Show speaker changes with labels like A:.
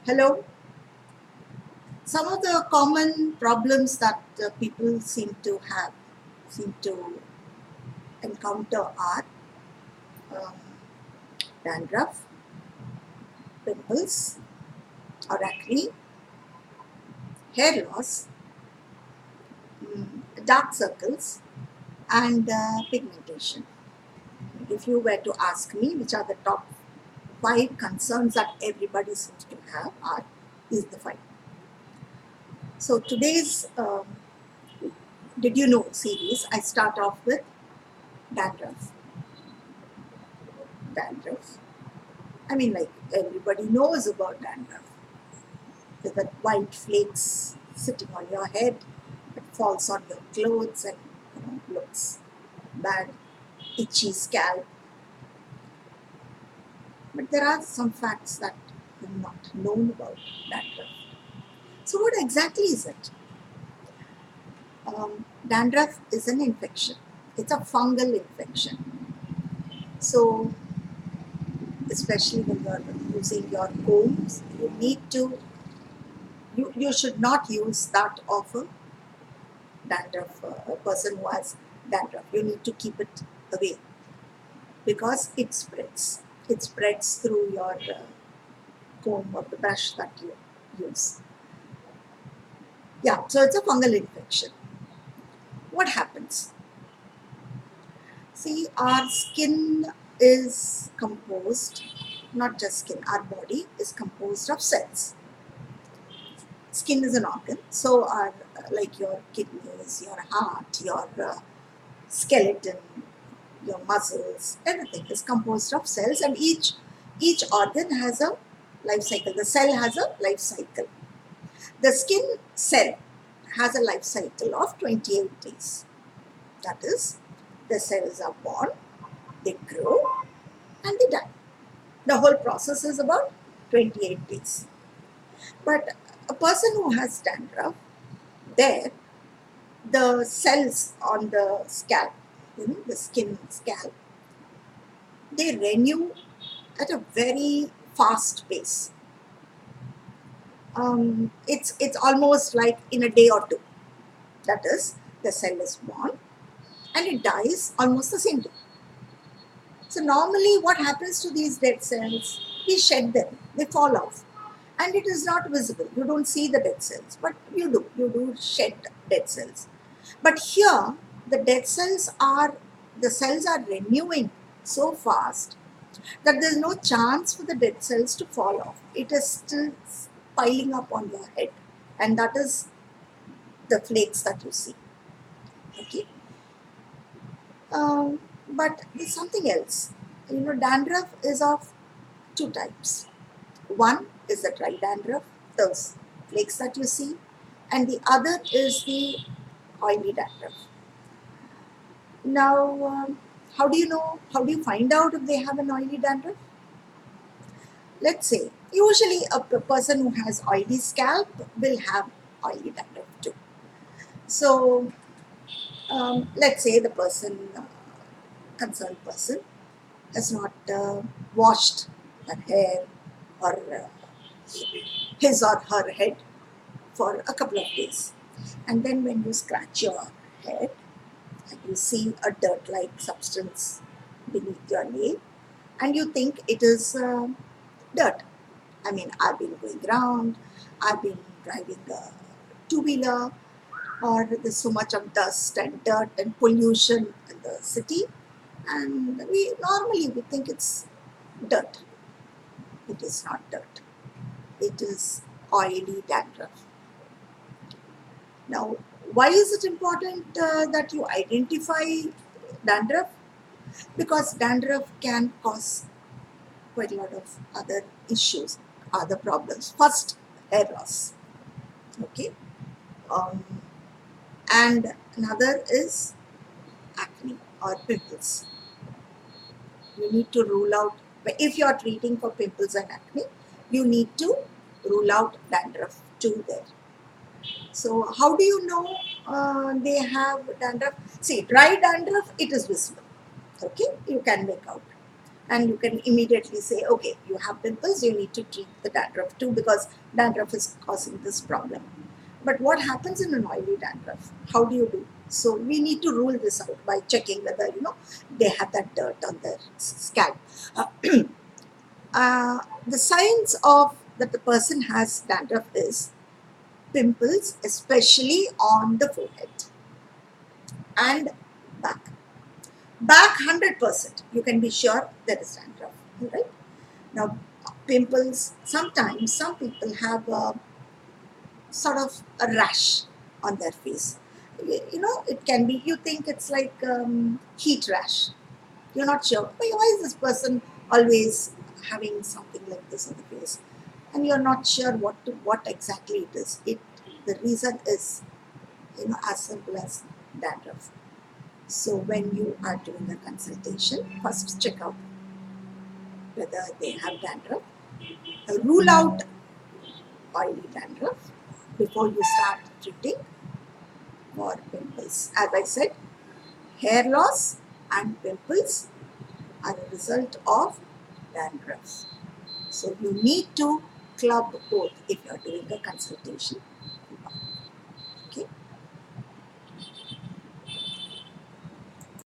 A: Hello. Some of the common problems that people seem to encounter are um, dandruff, pimples or acne, hair loss, dark circles, and pigmentation. If you were to ask me which are the top five concerns that everybody seems to have, are these the five. So today's Did You Know series, I start off with dandruff. Dandruff. I mean, like everybody knows about dandruff. With the white flakes sitting on your head, it falls on your clothes and looks bad, itchy scalp. But there are some facts that are not known about dandruff. So, what exactly is it? Dandruff is an infection. It's a fungal infection. So, especially when you're using your combs, you should not use that of a dandruff, a person who has dandruff. You need to keep it away because it spreads. It spreads through your comb or the brush that you use. Yeah, so it's a fungal infection. What happens? See, our skin is composed, not just skin, our body is composed of cells. Skin is an organ, so our like your kidneys, your heart, your skeleton, your muscles, everything is composed of cells, and each organ has a life cycle. The cell has a life cycle. The skin cell has a life cycle of 28 days. That is, the cells are born, they grow, and they die. The whole process is about 28 days. But a person who has dandruff, there, the cells on the scalp, the skin scalp, they renew at a very fast pace. It's almost like in a day or two. That is, the cell is born and it dies almost the same day. So normally what happens to these dead cells? We shed them, they fall off. And it is not visible. You don't see the dead cells, but you do shed dead cells. But here, the cells are renewing so fast that there is no chance for the dead cells to fall off. It is still piling up on your head, and that is the flakes that you see. Okay. But there's something else. Dandruff is of two types. One is the dry dandruff, those flakes that you see, and the other is the oily dandruff. Now, how do you find out if they have an oily dandruff? Let's say, usually a person who has oily scalp will have oily dandruff too. So, let's say the concerned person, has not washed her hair or his or her head for a couple of days. And then when you scratch your head and you see a dirt-like substance beneath your nail and you think it is dirt. I mean, I've been going around, I've been driving a two-wheeler, or there's so much of dust and dirt and pollution in the city, and we think it's dirt. It is not dirt. It is oily dandruff. Now, why is it important that you identify dandruff? Because dandruff can cause quite a lot of other issues, other problems. First, hair loss. Okay. And another is acne or pimples. You need to rule out, if you are treating for pimples and acne, you need to rule out dandruff too there. So how do you know they have dandruff? See, dry dandruff, it is visible. Okay, you can make out. And you can immediately say, okay, you have pimples, you need to treat the dandruff too, because dandruff is causing this problem. But what happens in an oily dandruff? How do you do? So we need to rule this out by checking whether, they have that dirt on their scalp. The signs of that the person has dandruff is pimples, especially on the forehead and back. Back 100%, you can be sure there is dandruff. Right? Now, pimples, sometimes some people have a sort of a rash on their face. It can be, you think it's like heat rash. You're not sure. Why is this person always having something like this on the face? And you're not sure what exactly it is. The reason is, as simple as dandruff. So when you are doing a consultation, first check out whether they have dandruff. Rule out oily dandruff before you start treating for pimples. As I said, hair loss and pimples are a result of dandruff. So you need to club both if you are doing a consultation.